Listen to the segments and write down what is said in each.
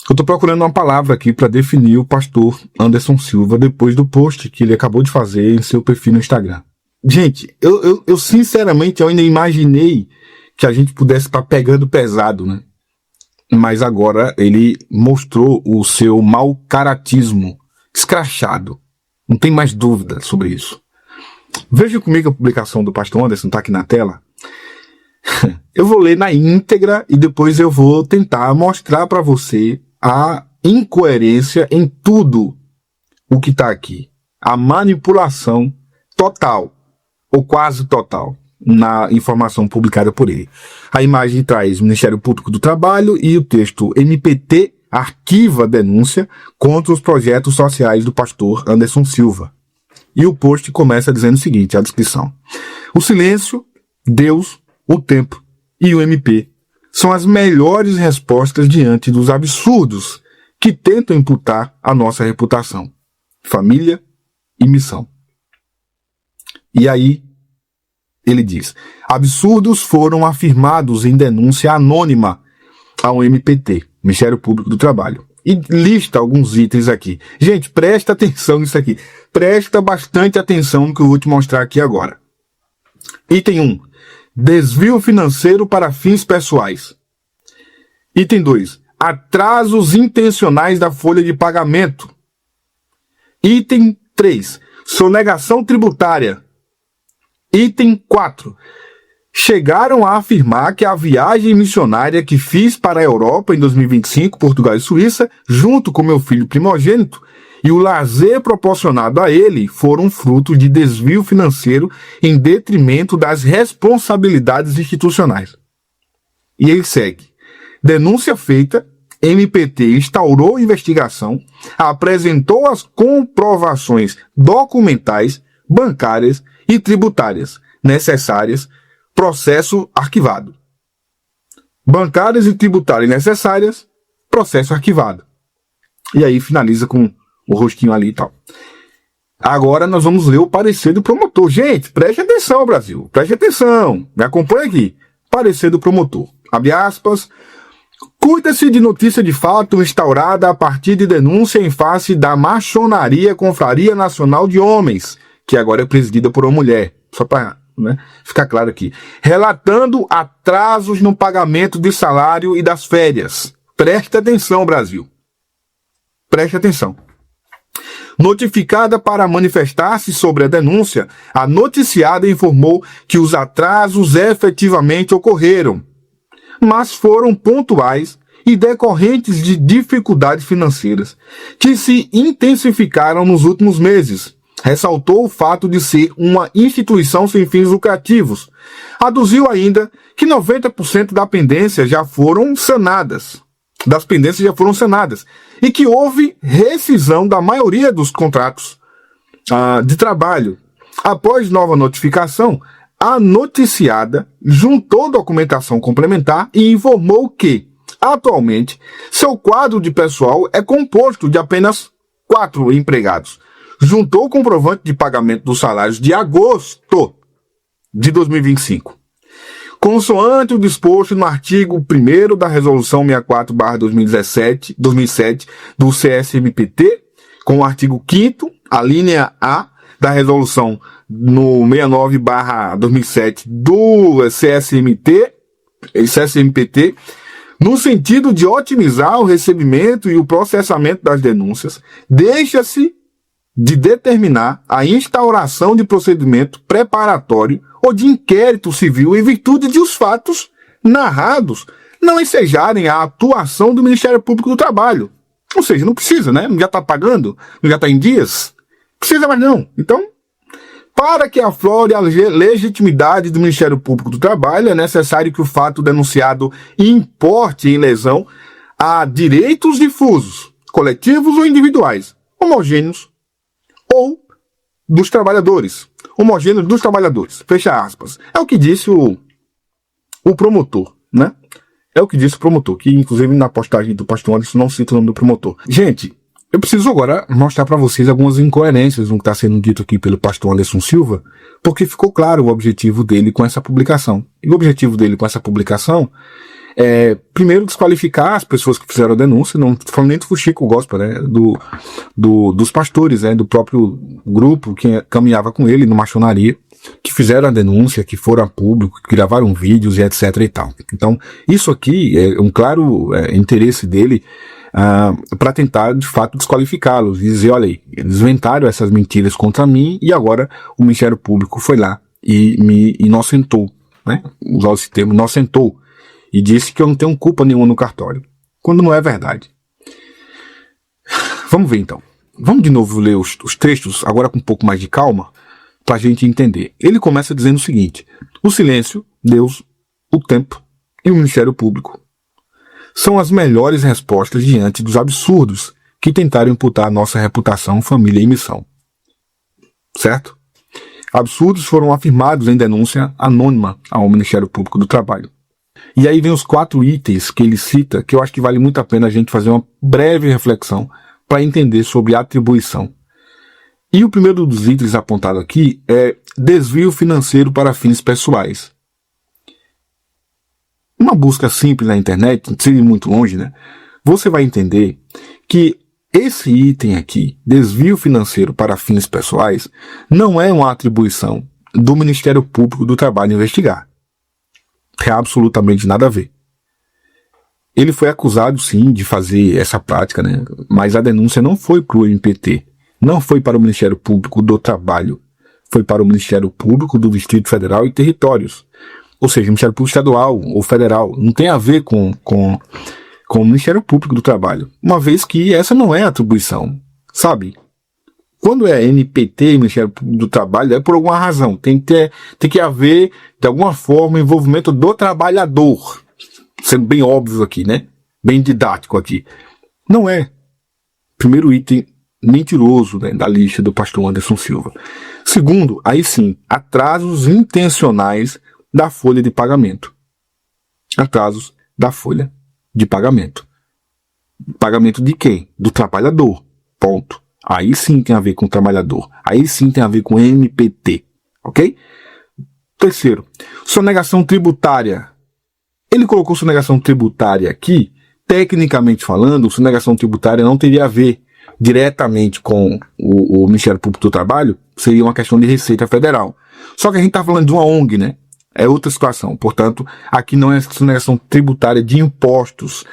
Eu tô procurando uma palavra aqui para definir o pastor Anderson Silva depois do post que ele acabou de fazer em seu perfil no Instagram. Gente, eu sinceramente eu ainda imaginei que a gente pudesse estar pegando pesado, né? Mas agora ele mostrou o seu mau caratismo escrachado. Não tem mais dúvida sobre isso. Veja comigo a publicação do pastor Anderson, tá aqui na tela. Eu vou ler na íntegra e depois eu vou tentar mostrar para você a incoerência em tudo o que está aqui. A manipulação total, ou quase total, na informação publicada por ele. A imagem traz Ministério Público do Trabalho e o texto MPT arquiva denúncia contra os projetos sociais do pastor Anderson Silva. E o post começa dizendo o seguinte, a descrição. O silêncio, Deus, o tempo e o MP são as melhores respostas diante dos absurdos que tentam imputar a nossa reputação, família e missão. E aí, ele diz, absurdos foram afirmados em denúncia anônima ao MPT, Ministério Público do Trabalho. E lista alguns itens aqui. Gente, presta atenção nisso aqui. Presta bastante atenção no que eu vou te mostrar aqui agora. Item 1. Desvio financeiro para fins pessoais. Item 2. Atrasos intencionais da folha de pagamento. Item 3. Sonegação tributária. Item 4. Chegaram a afirmar que a viagem missionária que fiz para a Europa em 2025, Portugal e Suíça, junto com meu filho primogênito, e o lazer proporcionado a ele foram fruto de desvio financeiro em detrimento das responsabilidades institucionais. E ele segue. Denúncia feita, MPT instaurou investigação, apresentou as comprovações documentais, bancárias e tributárias necessárias, processo arquivado. Bancárias e tributárias necessárias, processo arquivado. E aí finaliza com o rostinho ali e tal. Agora nós vamos ler o parecer do promotor. Gente, preste atenção, Brasil. Preste atenção. Me acompanha aqui. Parecer do promotor. Abre aspas. Cuida-se de notícia de fato instaurada a partir de denúncia em face da maçonaria Confraria Nacional de Homens, que agora é presidida por uma mulher. Só para ficar claro aqui. Relatando atrasos no pagamento de salário e das férias. Preste atenção, Brasil. Preste atenção. Notificada para manifestar-se sobre a denúncia, a noticiada informou que os atrasos efetivamente ocorreram, mas foram pontuais e decorrentes de dificuldades financeiras, que se intensificaram nos últimos meses. Ressaltou o fato de ser uma instituição sem fins lucrativos. Aduziu ainda que 90% das pendências já foram sanadas. E que houve rescisão da maioria dos contratos de trabalho. Após nova notificação, a noticiada juntou documentação complementar e informou que, atualmente, seu quadro de pessoal é composto de apenas 4 empregados. Juntou o comprovante de pagamento dos salários de agosto de 2025. Consoante o disposto no artigo 1º da Resolução 64/2007 do CSMPT, com o artigo 5º, a linha A da Resolução no 69/2007 do CSMPT, no sentido de otimizar o recebimento e o processamento das denúncias, deixa-se de determinar a instauração de procedimento preparatório ou de inquérito civil em virtude de os fatos narrados não ensejarem a atuação do Ministério Público do Trabalho. Ou seja, não precisa, né? Já está pagando, já está em dias. Precisa mais não. Então, para que aflore a legitimidade do Ministério Público do Trabalho, é necessário que o fato denunciado importe em lesão a direitos difusos, coletivos ou individuais, homogêneos ou dos trabalhadores. Homogêneos dos trabalhadores. Fecha aspas. É o que disse o promotor, né? É o que disse o promotor, que inclusive na postagem do pastor Anderson não cita o nome do promotor. Gente, eu preciso agora mostrar para vocês algumas incoerências no que está sendo dito aqui pelo pastor Anderson Silva, porque ficou claro o objetivo dele com essa publicação. E o objetivo dele com essa publicação primeiro desqualificar as pessoas que fizeram a denúncia, não tô falando nem do Fuxico Gospel, né, dos pastores, né, do próprio grupo que caminhava com ele no Maçonaria, que fizeram a denúncia, que foram a público, que gravaram vídeos e etc e tal. Então, isso aqui é um claro interesse dele para tentar, de fato, desqualificá-los e dizer, olha aí, eles inventaram essas mentiras contra mim e agora o Ministério Público foi lá e me inocentou, né, usar esse termo, inocentou, e disse que eu não tenho culpa nenhuma no cartório, quando não é verdade. Vamos ver então. Vamos de novo ler os trechos, agora com um pouco mais de calma, para a gente entender. Ele começa dizendo o seguinte: o silêncio, Deus, o tempo e o Ministério Público são as melhores respostas diante dos absurdos que tentaram imputar a nossa reputação, família e missão. Certo? Absurdos foram afirmados em denúncia anônima ao Ministério Público do Trabalho. E aí vem os 4 itens que ele cita, que eu acho que vale muito a pena a gente fazer uma breve reflexão para entender sobre atribuição. E o primeiro dos itens apontado aqui é desvio financeiro para fins pessoais. Uma busca simples na internet, sem ir muito longe, né? Você vai entender que esse item aqui, desvio financeiro para fins pessoais, não é uma atribuição do Ministério Público do Trabalho investigar. Tem absolutamente nada a ver. Ele foi acusado, sim, de fazer essa prática, né? Mas a denúncia não foi para o MPT, não foi para o Ministério Público do Trabalho, foi para o Ministério Público do Distrito Federal e Territórios. Ou seja, Ministério Público Estadual ou Federal. Não tem a ver com o Ministério Público do Trabalho, uma vez que essa não é atribuição, sabe? Quando é NPT, Ministério Público do Trabalho, é por alguma razão. Tem que haver, de alguma forma, envolvimento do trabalhador. Sendo bem óbvio aqui, né? Bem didático aqui. Não é. Primeiro item mentiroso, né, da lista do pastor Anderson Silva. Segundo, aí sim, atrasos intencionais da folha de pagamento. Atrasos da folha de pagamento. Pagamento de quem? Do trabalhador. Ponto. Aí sim tem a ver com o trabalhador. Aí sim tem a ver com MPT. Ok? Terceiro, sonegação tributária. Ele colocou sonegação tributária aqui. Tecnicamente falando, sonegação tributária não teria a ver diretamente com o Ministério Público do Trabalho. Seria uma questão de Receita Federal. Só que a gente está falando de uma ONG, né? É outra situação. Portanto, aqui não é sonegação tributária de impostos,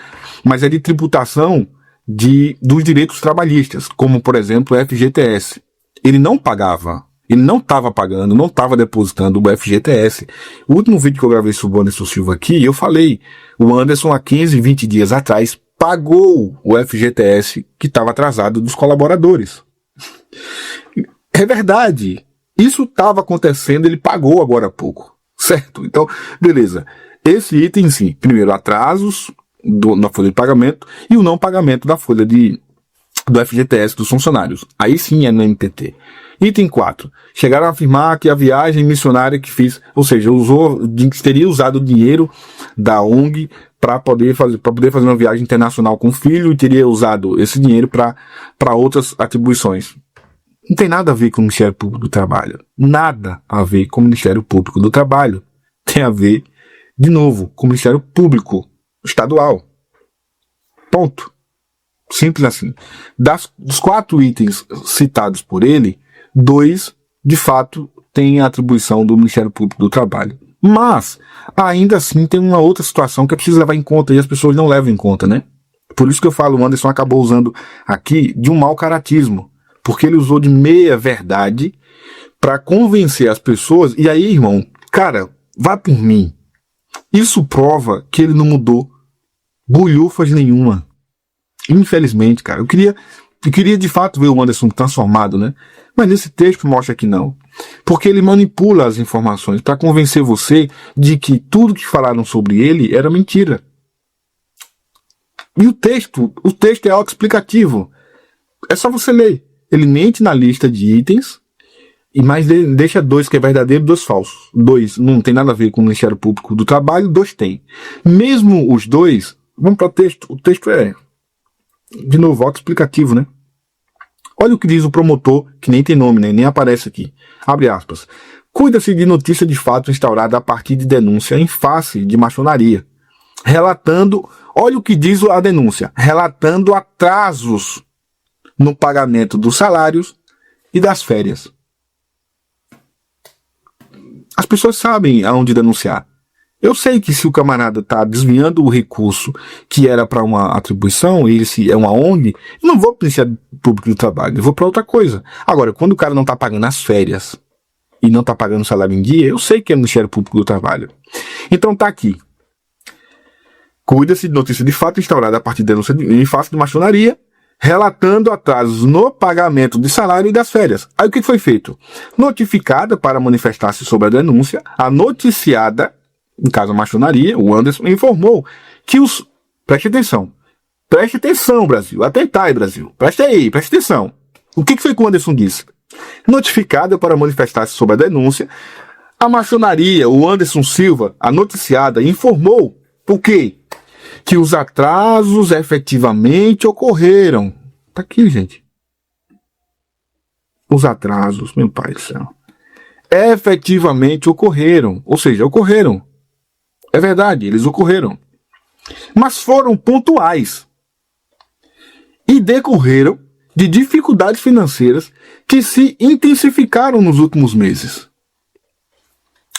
mas é de tributação dos direitos trabalhistas, como, por exemplo, o FGTS. Ele não pagava, ele não estava pagando, não estava depositando o FGTS. O último vídeo que eu gravei sobre o Anderson Silva aqui, eu falei, o Anderson há 15, 20 dias atrás pagou o FGTS que estava atrasado dos colaboradores. É verdade. Isso estava acontecendo, ele pagou agora há pouco. Certo? Então, beleza. Esse item, sim. Primeiro, atrasos na folha de pagamento e o não pagamento da folha do FGTS dos funcionários. Aí sim é no MPT. Item 4. Chegaram a afirmar que a viagem missionária que fiz, ou seja, teria usado o dinheiro da ONG para poder fazer uma viagem internacional com o filho e teria usado esse dinheiro para outras atribuições. Não tem nada a ver com o Ministério Público do Trabalho. Nada a ver com o Ministério Público do Trabalho. Tem a ver, de novo, com o Ministério Público Estadual. Ponto. Simples assim. Dos 4 itens citados por ele, 2, de fato, têm a atribuição do Ministério Público do Trabalho. Mas, ainda assim, tem uma outra situação que é preciso levar em conta e as pessoas não levam em conta, né? Por isso que eu falo, o Anderson acabou usando aqui de um mau caratismo. Porque ele usou de meia verdade para convencer as pessoas. E aí, irmão, cara, vá por mim. Isso prova que ele não mudou bulhufas nenhuma. Infelizmente, cara. Eu queria de fato ver o Anderson transformado, né? Mas nesse texto mostra que não. Porque ele manipula as informações para convencer você de que tudo que falaram sobre ele era mentira. E o texto é autoexplicativo. É só você ler. Ele mente na lista de itens, e mais deixa 2 que é verdadeiro e 2 falsos. 2 não tem nada a ver com o Ministério Público do Trabalho, 2 tem. Mesmo os 2, vamos para o texto. O texto é, de novo, autoexplicativo, né? Olha o que diz o promotor, que nem tem nome, né? Nem aparece aqui. Abre aspas. Cuida-se de notícia de fato instaurada a partir de denúncia em face de maçonaria. relatando, olha o que diz a denúncia, relatando atrasos no pagamento dos salários e das férias. As pessoas sabem aonde denunciar. Eu sei que se o camarada está desviando o recurso que era para uma atribuição, ele se é uma ONG, eu não vou para o Ministério Público do Trabalho, eu vou para outra coisa. Agora, quando o cara não está pagando as férias e não está pagando o salário em dia, eu sei que é o Ministério Público do Trabalho. Então tá aqui. Cuida-se de notícia de fato instaurada a partir de denúncia em face de maçonaria, relatando atrasos no pagamento de salário e das férias. Aí o que foi feito? Notificada para manifestar-se sobre a denúncia, a noticiada, no caso a maçonaria, o Anderson, informou que os... Preste atenção, Brasil. Atentai, Brasil. Preste atenção. O que foi que o Anderson disse? Notificada para manifestar-se sobre a denúncia, a maçonaria, o Anderson Silva, a noticiada, informou o quê? Que os atrasos efetivamente ocorreram. Tá aqui, gente. Os atrasos, meu pai do céu, efetivamente ocorreram. Ou seja, ocorreram. É verdade, eles ocorreram. Mas foram pontuais. E decorreram de dificuldades financeiras que se intensificaram nos últimos meses.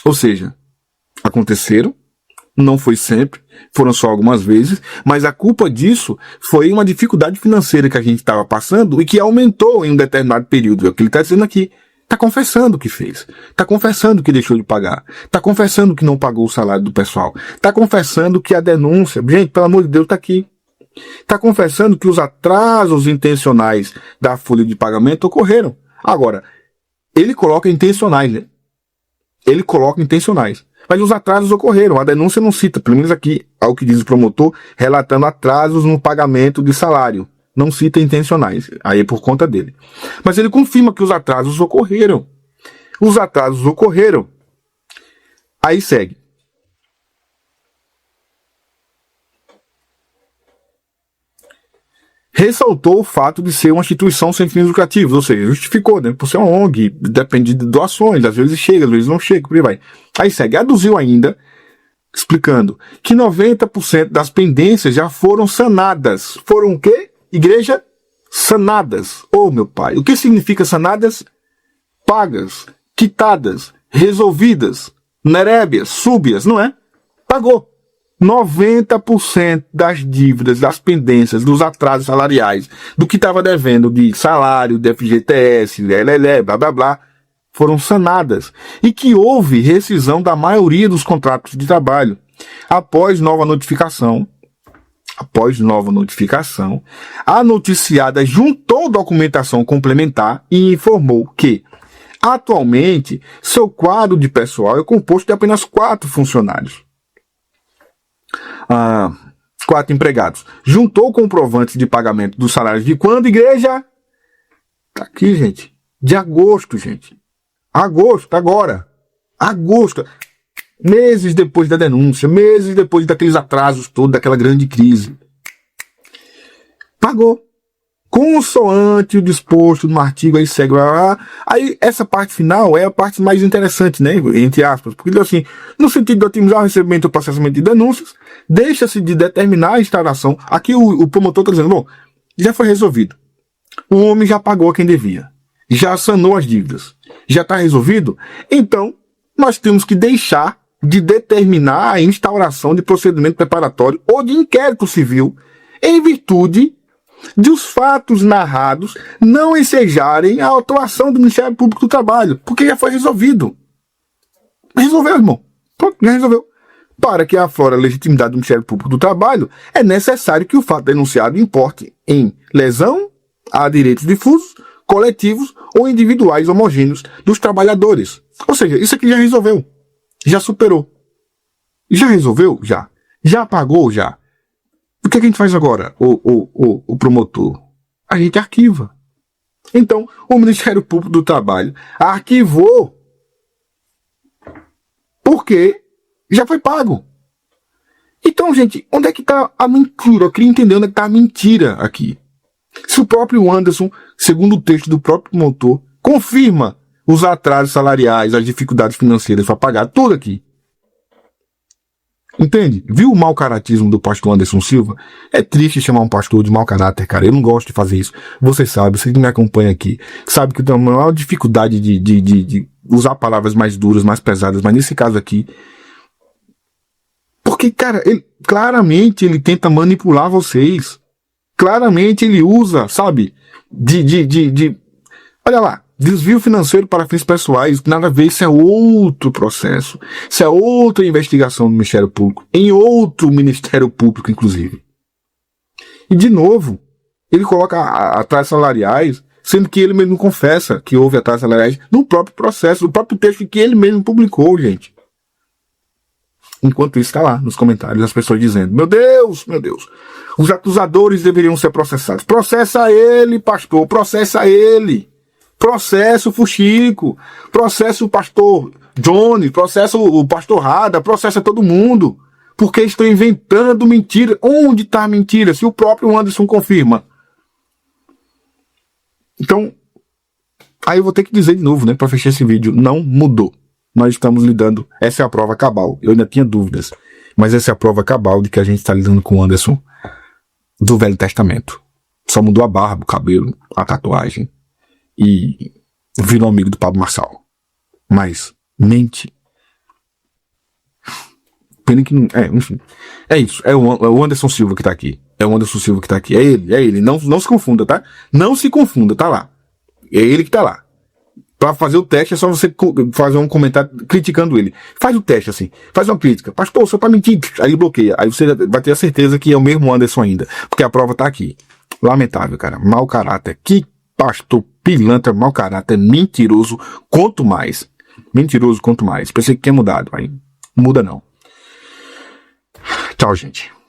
Ou seja, aconteceram, não foi sempre, foram só algumas vezes, mas a culpa disso foi uma dificuldade financeira que a gente estava passando e que aumentou em um determinado período. É o que ele está dizendo aqui. Está confessando o que fez. Está confessando que deixou de pagar. Está confessando que não pagou o salário do pessoal. Está confessando que a denúncia... Gente, pelo amor de Deus, está aqui. Está confessando que os atrasos intencionais da folha de pagamento ocorreram. Agora, ele coloca intencionais, né? Ele coloca intencionais. Mas os atrasos ocorreram. A denúncia não cita, pelo menos aqui, ao que diz o promotor, relatando atrasos no pagamento de salário. Não cita intencionais. Aí é por conta dele. Mas ele confirma que os atrasos ocorreram. Os atrasos ocorreram. Aí segue. Ressaltou o fato de ser uma instituição sem fins lucrativos, ou seja, justificou, né? Por ser uma ONG, depende de doações, às vezes chega, às vezes não chega, por aí vai. Aí segue, aduziu ainda, explicando, que 90% das pendências já foram sanadas. Foram o quê? Igreja? Sanadas. Oh, meu pai, o que significa sanadas? Pagas, quitadas, resolvidas, nerébias, súbias, não é? Pagou. 90% das dívidas, das pendências, dos atrasos salariais, do que estava devendo de salário, de FGTS, LLE, blá blá blá, foram sanadas. E que houve rescisão da maioria dos contratos de trabalho. Após nova notificação, a noticiada juntou documentação complementar e informou que, atualmente, seu quadro de pessoal é composto de apenas 4 funcionários. 4 empregados. Juntou comprovantes de pagamento dos salários de quando, igreja? Tá aqui, gente. De agosto, gente. Agosto, agora. Agosto. Meses depois da denúncia, meses depois daqueles atrasos todos, daquela grande crise. Pagou. Consoante o disposto no artigo, aí segue. Aí essa parte final é a parte mais interessante, né? Entre aspas. Porque assim, no sentido de otimizar o recebimento e o processamento de denúncias, deixa-se de determinar a instauração. Aqui o promotor está dizendo, bom, já foi resolvido. O homem já pagou a quem devia. Já sanou as dívidas. Já está resolvido? Então, nós temos que deixar de determinar a instauração de procedimento preparatório ou de inquérito civil em virtude de os fatos narrados não ensejarem a atuação do Ministério Público do Trabalho, porque já foi resolvido. Resolveu, irmão. Pronto, já resolveu. Para que aflore a legitimidade do Ministério Público do Trabalho, é necessário que o fato denunciado importe em lesão a direitos difusos, coletivos ou individuais homogêneos dos trabalhadores. Ou seja, isso aqui já resolveu. Já superou. Já resolveu? Já. Já pagou? Já. O que a gente faz agora, o promotor? A gente arquiva. Então, o Ministério Público do Trabalho arquivou porque já foi pago. Então, gente, onde é que está a mentira? Eu queria entender onde é que está a mentira aqui. Se o próprio Anderson, segundo o texto do próprio promotor, confirma os atrasos salariais, as dificuldades financeiras para pagar, tudo aqui. Entende? Viu o mau caratismo do pastor Anderson Silva? É triste chamar um pastor de mau caráter, cara. Eu não gosto de fazer isso. Você sabe, você que me acompanha aqui, sabe que eu tenho a maior dificuldade de usar palavras mais duras, mais pesadas, mas nesse caso aqui, porque, cara, claramente ele tenta manipular vocês. Claramente ele usa, sabe, olha lá, desvio financeiro para fins pessoais, nada a ver, isso é outro processo. Isso é outra investigação do Ministério Público, em outro Ministério Público, inclusive. E, de novo, ele coloca atrasos salariais, sendo que ele mesmo confessa que houve atrasos salariais no próprio processo, no próprio texto que ele mesmo publicou, gente. Enquanto isso, está lá nos comentários as pessoas dizendo: meu Deus, os acusadores deveriam ser processados. Processa ele, pastor, processa ele. Processa o Fuxico, processa o pastor Johnny, processa o pastor Rada, processa todo mundo. Porque estão inventando mentira. Onde está a mentira? Se o próprio Anderson confirma. Então, aí eu vou ter que dizer de novo, né, para fechar esse vídeo, não mudou. Nós estamos lidando, essa é a prova cabal. Eu ainda tinha dúvidas, mas essa é a prova cabal de que a gente está lidando com o Anderson do Velho Testamento. Só mudou a barba, o cabelo, a tatuagem e virou amigo do Pablo Marçal. Mas mente. Pena que não. Enfim. É isso. É o Anderson Silva que tá aqui. É o Anderson Silva que tá aqui. É ele. Não se confunda, tá? Não se confunda, tá lá. É ele que tá lá. Pra fazer o teste é só você fazer um comentário criticando ele. Faz o teste assim. Faz uma crítica. Pastor, o senhor tá mentindo. Aí bloqueia. Aí você vai ter a certeza que é o mesmo Anderson ainda. Porque a prova tá aqui. Lamentável, cara. Mau caráter. Que pastor pilantra, mau caráter, mentiroso. Quanto mais. Mentiroso quanto mais. Pensei que tinha mudado. Aí muda não. Tchau, gente.